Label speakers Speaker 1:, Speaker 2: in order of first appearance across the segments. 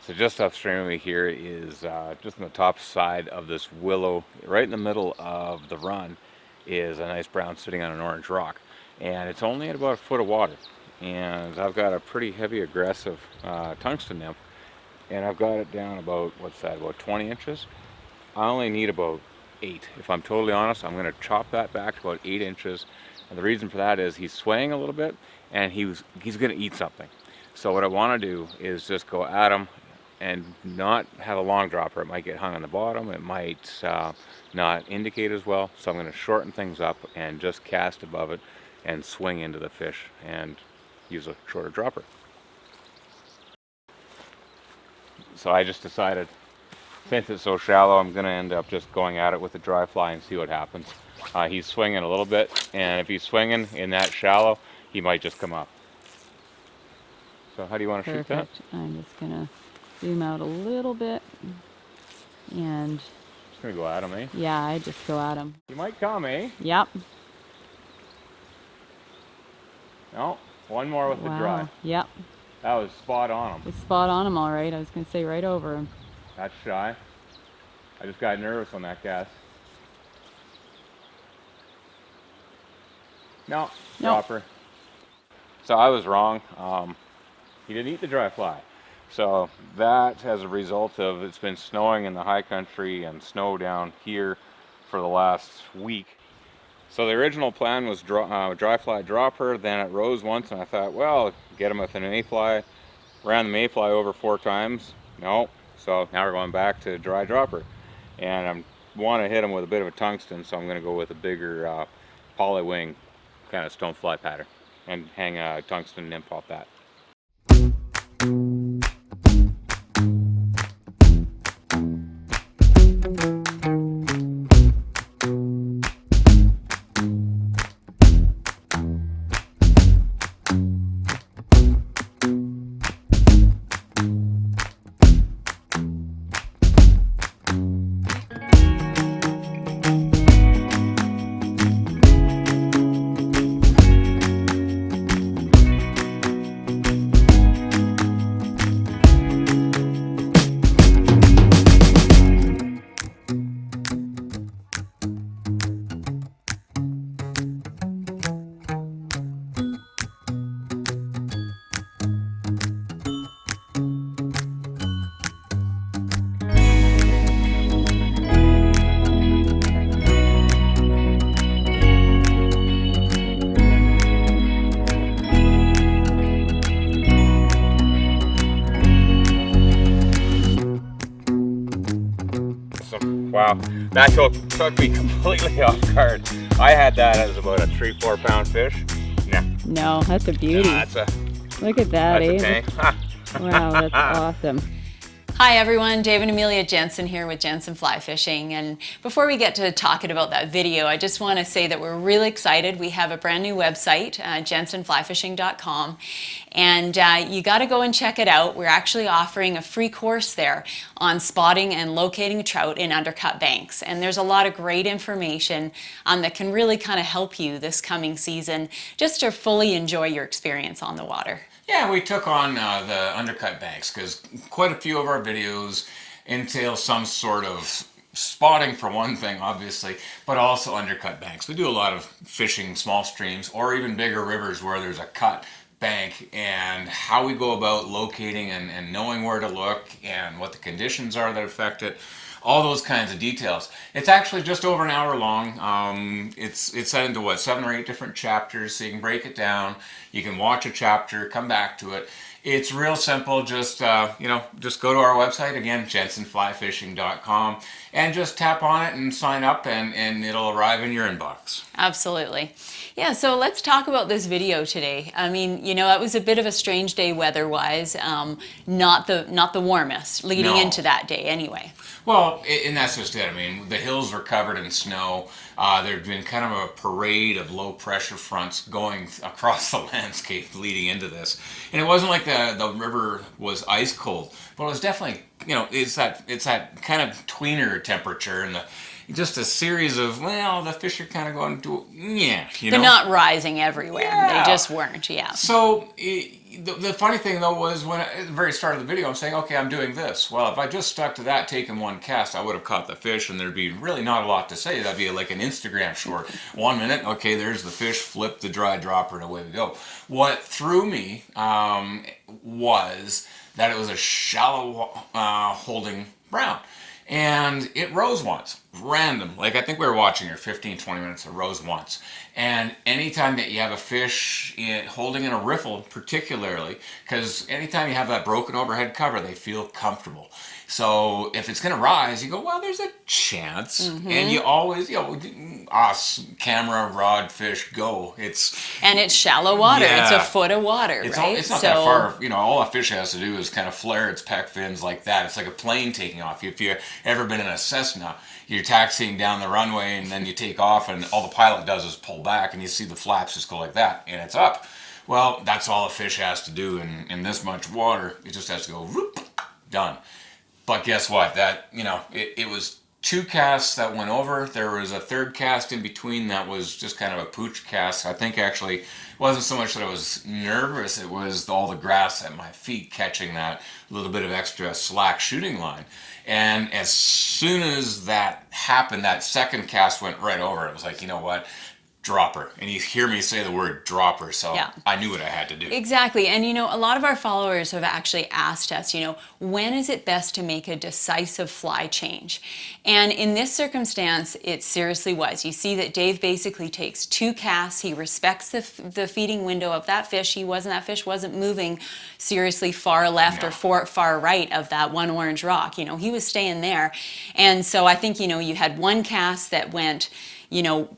Speaker 1: So just upstream of me here is just on the top side of this willow, right in the middle of the run, is a nice brown sitting on an orange rock. And it's only at about a foot of water. And I've got a pretty heavy aggressive tungsten nymph. And I've got it down about, what's that, about 20 inches. I only need about 8. If I'm totally honest, I'm going to chop that back to about 8 inches. And the reason for that is he's swaying a little bit and he's going to eat something. So what I want to do is just go at him and not have a long dropper. It might get hung on the bottom, it might not indicate as well, so I'm going to shorten things up and just cast above it and swing into the fish and use a shorter dropper. So I just decided, since it's so shallow, I'm going to end up just going at it with a dry fly and see what happens. He's swinging a little bit, and if he's swinging in that shallow, he might just come up. So how do you want to shoot that?
Speaker 2: I'm just going to zoom out a little bit and
Speaker 1: just gonna go at him, eh?
Speaker 2: Yeah, I just go at him.
Speaker 1: You might come, eh?
Speaker 2: Yep.
Speaker 1: No, one more with the dry.
Speaker 2: Yep.
Speaker 1: That was spot on him.
Speaker 2: It's spot on him, all right. I was gonna say right over him.
Speaker 1: That's shy. I just got nervous on that cast. No, dropper. So I was wrong. He didn't eat the dry fly. So that, as a result of it's been snowing in the high country and snow down here for the last week. So the original plan was dry fly dropper, then it rose once and I thought, well, get him with an mayfly. Ran the mayfly over 4 times. No, so now we're going back to dry dropper. And I want to hit him with a bit of a tungsten, so I'm going to go with a bigger polywing kind of stonefly pattern and hang a tungsten nymph off that. Wow, that took me completely off guard. I had that as about a 3-4 pound fish. Nah.
Speaker 2: No, that's a beauty. Look at that,
Speaker 1: that's a tank.
Speaker 2: Wow, that's awesome.
Speaker 3: Hi everyone, Dave and Amelia Jensen here with Jensen Fly Fishing, and before we get to talking about that video, I just want to say that we're really excited. We have a brand new website, jensenflyfishing.com, and you got to go and check it out. We're actually offering a free course there on spotting and locating trout in Undercut Banks, and there's a lot of great information that can really kind of help you this coming season just to fully enjoy your experience on the water.
Speaker 4: Yeah, we took on the Undercut Banks because quite a few of our videos entail some sort of spotting for one thing, obviously, but also undercut banks. We do a lot of fishing small streams or even bigger rivers where there's a cut bank, and how we go about locating and knowing where to look and what the conditions are that affect it. All those kinds of details. It's actually just over an hour long. It's set into what, 7 or 8 different chapters, so you can break it down. You can watch a chapter, come back to it. It's real simple. Just just go to our website again, jensenflyfishing.com, and just tap on it and sign up, and it'll arrive in your inbox.
Speaker 3: Absolutely. Yeah, so let's talk about this video today. I mean, you know, it was a bit of a strange day weather-wise, not the warmest leading into that day anyway.
Speaker 4: Well, and that's just it. I mean, the hills were covered in snow. There'd been kind of a parade of low pressure fronts going across the landscape leading into this. And it wasn't like the river was ice cold, but it was definitely, you know, it's that kind of tweener temperature, and just a series of, well, the fish are kind of going to, yeah, you know.
Speaker 3: They're not rising everywhere.
Speaker 4: Yeah.
Speaker 3: They just weren't, yeah.
Speaker 4: So, The funny thing though was when at the very start of the video I'm saying, okay, I'm doing this. Well, if I just stuck to that, taking one cast, I would have caught the fish, and there'd be really not a lot to say. That'd be like an Instagram short. 1 minute, okay, there's the fish, flip the dry dropper, and away we go. What threw me was that it was a shallow holding brown. And it rose once, random. Like I think we were watching her 15, 20 minutes, it rose once. And anytime that you have a fish holding in a riffle, particularly, because anytime you have that broken overhead cover, they feel comfortable. So if it's going to rise, you go, well, there's a chance. And you always, us, camera, rod, fish, go.
Speaker 3: And it's shallow water.
Speaker 4: Yeah.
Speaker 3: It's a foot of water, right?
Speaker 4: It's not that far. All a fish has to do is kind of flare its pec fins like that. It's like a plane taking off. If you've ever been in a Cessna, you're taxiing down the runway and then you take off and all the pilot does is pull back and you see the flaps just go like that and it's up. Well, that's all a fish has to do in this much water. It just has to go, whoop, done. But guess what? That, it was 2 casts that went over. There was a 3rd cast in between that was just kind of a pooch cast. I think actually it wasn't so much that I was nervous, it was all the grass at my feet catching that little bit of extra slack shooting line. And as soon as that happened, that 2nd cast went right over. It was like, you know what? Dropper. And you hear me say the word dropper, so
Speaker 3: Yeah.
Speaker 4: I knew what I had to do.
Speaker 3: Exactly. And a lot of our followers have actually asked us, when is it best to make a decisive fly change? And in this circumstance, it seriously was. You see that Dave basically takes 2 casts. He respects the feeding window of that fish. That fish wasn't moving seriously far left or far right of that one orange rock. He was staying there. And so I think, you had 1 cast that went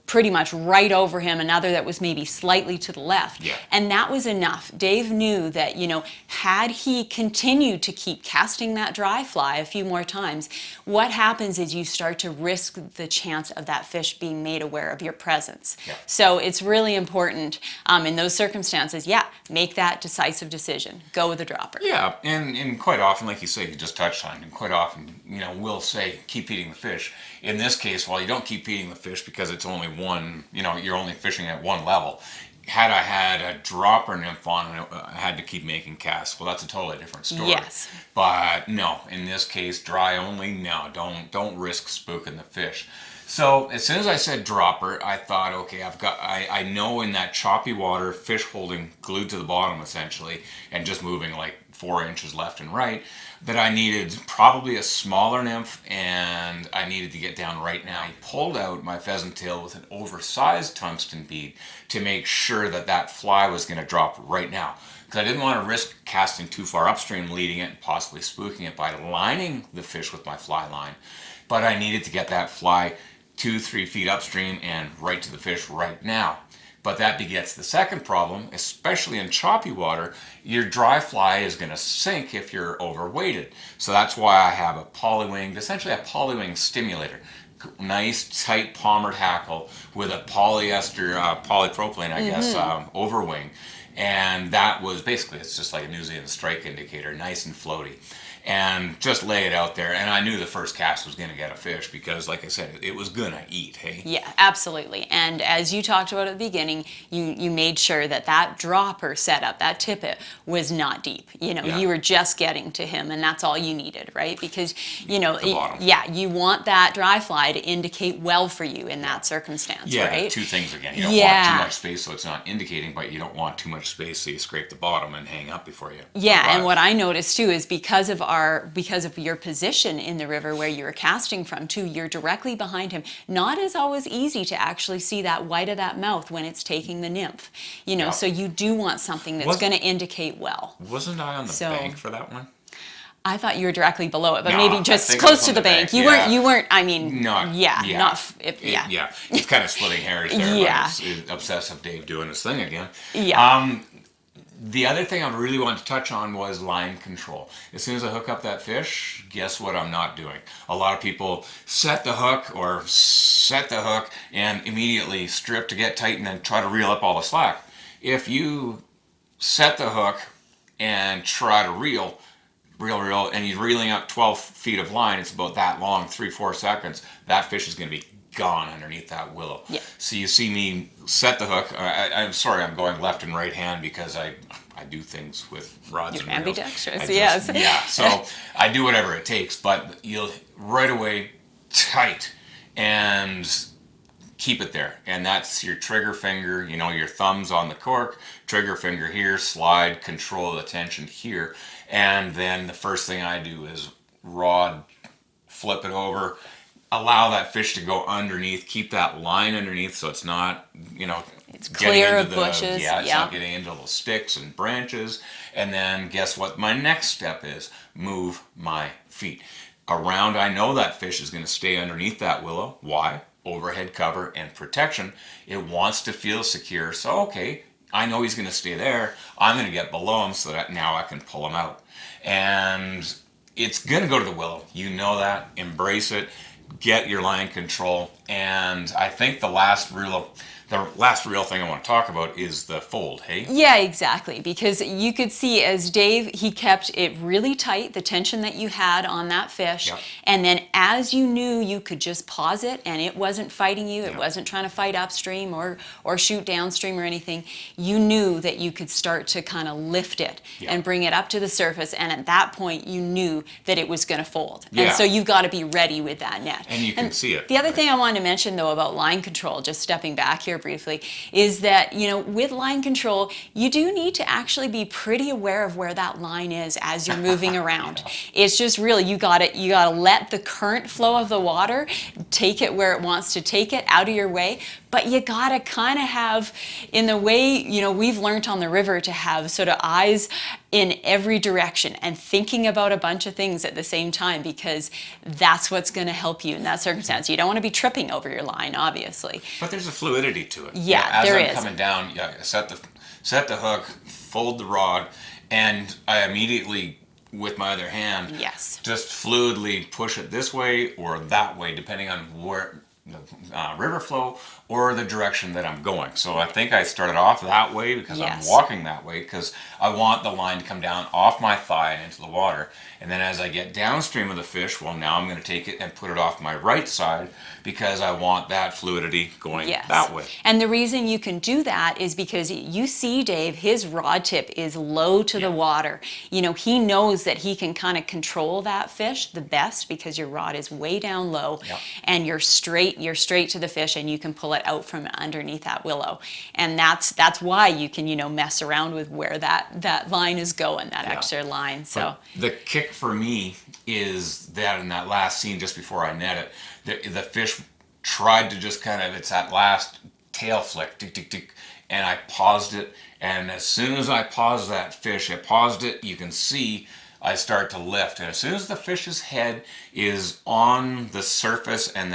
Speaker 3: pretty much right over him, another that was maybe slightly to the left.
Speaker 4: Yeah.
Speaker 3: And that was enough. Dave knew that, had he continued to keep casting that dry fly a few more times, what happens is you start to risk the chance of that fish being made aware of your presence.
Speaker 4: Yeah.
Speaker 3: So it's really important in those circumstances, make that decisive decision. Go with the dropper.
Speaker 4: Yeah, and quite often, like you say, you just touched on, and quite often, we'll say, keep feeding the fish. In this case, you don't keep feeding the fish because it's only one, you're only fishing at one level. Had I had a dropper nymph on, I had to keep making casts. Well, that's a totally different story.
Speaker 3: Yes.
Speaker 4: But no, in this case, dry only, no, don't risk spooking the fish. So as soon as I said dropper, I thought, okay, I know in that choppy water, fish holding glued to the bottom essentially, and just moving like 4 inches left and right, that I needed probably a smaller nymph, and I needed to get down right now. I pulled out my pheasant tail with an oversized tungsten bead to make sure that that fly was going to drop right now, because I didn't want to risk casting too far upstream, leading it and possibly spooking it by lining the fish with my fly line. But I needed to get that fly 2-3 feet upstream and right to the fish right now. But that begets the second problem, especially in choppy water. Your dry fly is going to sink if you're overweighted. So that's why I have a polywinged, essentially a polywing stimulator. Nice tight palmered hackle with a polyester, polypropylene, I guess, overwing. And that was basically, it's just like a New Zealand strike indicator, nice and floaty. And just lay it out there. And I knew the first cast was going to get a fish because, like I said, it was going to eat, hey?
Speaker 3: Yeah, absolutely. And as you talked about at the beginning, you made sure that dropper setup, that tippet, was not deep. You were just getting to him, and that's all you needed, right? Because,
Speaker 4: The bottom.
Speaker 3: you want that dry fly to indicate well for you in that circumstance, right?
Speaker 4: Yeah, 2 things again. You don't want too much space so it's not indicating, but you don't want too much space so you scrape the bottom and hang up before you.
Speaker 3: Yeah,
Speaker 4: arrive.
Speaker 3: and what I noticed too is because of your position in the river where you were casting from too, you're directly behind him. Not as always easy to actually see that white of that mouth when it's taking the nymph. So you do want something that's going to indicate well.
Speaker 4: Wasn't I on the bank for that one?
Speaker 3: I thought you were directly below it, but
Speaker 4: No,
Speaker 3: maybe
Speaker 4: I
Speaker 3: just
Speaker 4: think it
Speaker 3: close
Speaker 4: was
Speaker 3: to
Speaker 4: on
Speaker 3: the
Speaker 4: the
Speaker 3: bank.
Speaker 4: bank,
Speaker 3: You weren't. I mean,
Speaker 4: Yeah. It's kind of splitting hairs there.
Speaker 3: Yeah.
Speaker 4: But it's obsessive Dave doing his thing again.
Speaker 3: Yeah.
Speaker 4: The other thing I really wanted to touch on was line control. As soon as I hook up that fish, guess what I'm not doing? A lot of people set the hook and immediately strip to get tight and then try to reel up all the slack. If you set the hook and try to reel, and you're reeling up 12 feet of line, it's about that long, 3-4 seconds, that fish is going to be gone underneath that willow.
Speaker 3: Yeah.
Speaker 4: So you see me set the hook. I'm sorry, I'm going left and right hand because I I do things with rods
Speaker 3: You're
Speaker 4: and reels.
Speaker 3: ambidextrous,
Speaker 4: I just-
Speaker 3: yes.
Speaker 4: Yeah, so I do whatever it takes, but you'll right away tight and keep it there. And that's your trigger finger, you know, your thumbs on the cork, trigger finger here, slide, control the tension here. And then the first thing I do is rod, flip it over, allow that fish to go underneath, keep that line underneath so it's not, you know,
Speaker 3: It's
Speaker 4: getting
Speaker 3: clear
Speaker 4: into
Speaker 3: of bushes.
Speaker 4: Yeah, it's
Speaker 3: Yeah.
Speaker 4: not getting into little sticks and branches. And then guess what my next step is? Move my feet. Around, I know that fish is going to stay underneath that willow. Why? Overhead cover and protection. It wants to feel secure. So, okay, I know he's going to stay there. I'm going to get below him so that now I can pull him out. And it's going to go to the willow. You know that. Embrace it. Get your line control. And I think the last real thing I want to talk about is the fold, hey?
Speaker 3: Yeah, exactly. Because you could see as Dave, he kept it really tight, the tension that you had on that fish.
Speaker 4: Yep.
Speaker 3: And then as you knew you could just pause it and it wasn't fighting you, it
Speaker 4: Yep.
Speaker 3: wasn't trying to fight upstream or shoot downstream or anything, you knew that you could start to kind of lift it
Speaker 4: Yep.
Speaker 3: and bring it up to the surface. And at that point, you knew that it was going to fold.
Speaker 4: Yeah.
Speaker 3: And so you've got to be ready with that net.
Speaker 4: And you can see it.
Speaker 3: The other
Speaker 4: right?
Speaker 3: thing I wanted to mention, though, about line control, just stepping back here briefly, is that, you know, with line control, you do need to actually be pretty aware of where that line is as you're moving around. It's just really, you gotta let the current flow of the water take it where it wants to take it, out of your way. But you gotta kind of have, in the way, you know, we've learned on the river to have sort of eyes in every direction and thinking about a bunch of things at the same time, because that's what's going to help you in that circumstance. You don't want to be tripping over your line, obviously.
Speaker 4: But there's a fluidity to it.
Speaker 3: Yeah,
Speaker 4: as
Speaker 3: there
Speaker 4: I'm
Speaker 3: is.
Speaker 4: coming down, yeah, set the hook, fold the rod, and I immediately, with my other hand,
Speaker 3: Yes.
Speaker 4: just fluidly push it this way or that way, depending on where the river flow or the direction that I'm going. So I think I started off that way because
Speaker 3: Yes.
Speaker 4: I'm walking that way because I want the line to come down off my thigh and into the water. And then as I get downstream of the fish, well, now I'm going to take it and put it off my right side because I want that fluidity going
Speaker 3: Yes.
Speaker 4: that way.
Speaker 3: And the reason you can do that is because you see, Dave, his rod tip is low to the water. You know, he knows that he can kind of control that fish the best because your rod is way down low and you're straight to the fish and you can pull it out from underneath that willow. And that's why you can, you know, mess around with where that line is going, that extra line. So
Speaker 4: but the kick for me is that in that last scene just before I net it, the fish tried to just kind of, it's that last tail flick, tick, tick, tick, and I paused it. And as soon as I paused that fish, I paused it, you can see I start to lift. And as soon as the fish's head is on the surface and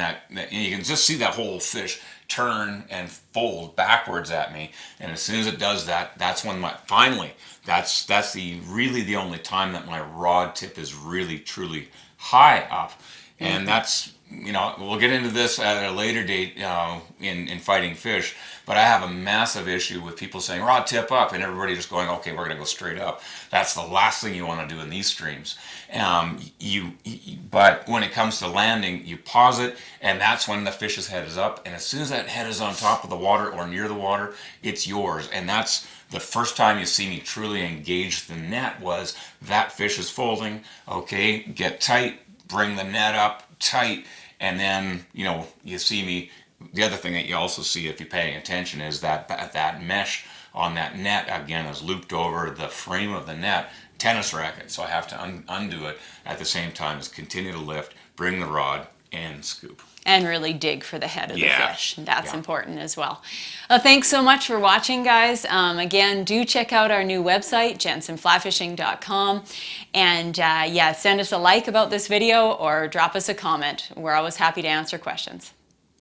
Speaker 4: you can just see that whole fish turn and fold backwards at me. And as soon as it does that, that's when that's really the only time that my rod tip is really truly high up. And that's, you know, we'll get into this at a later date in fighting fish, but I have a massive issue with people saying rod tip up and everybody just going, okay, we're going to go straight up. That's the last thing you want to do in these streams. But when it comes to landing, you pause it, and that's when the fish's head is up. And as soon as that head is on top of the water or near the water, it's yours. And that's the first time you see me truly engage the net was that fish is folding. Okay, get tight, bring the net up tight, and then, you know, you see me. The other thing that you also see if you're paying attention is that mesh on that net again is looped over the frame of the net, tennis racket. So I have to undo it at the same time as continue to lift, bring the rod, and scoop.
Speaker 3: and really dig for the head of the fish. That's
Speaker 4: Yeah.
Speaker 3: important as well. Thanks so much for watching, guys. Again, do check out our new website, jensenflyfishing.com. And send us a like about this video or drop us a comment. We're always happy to answer questions.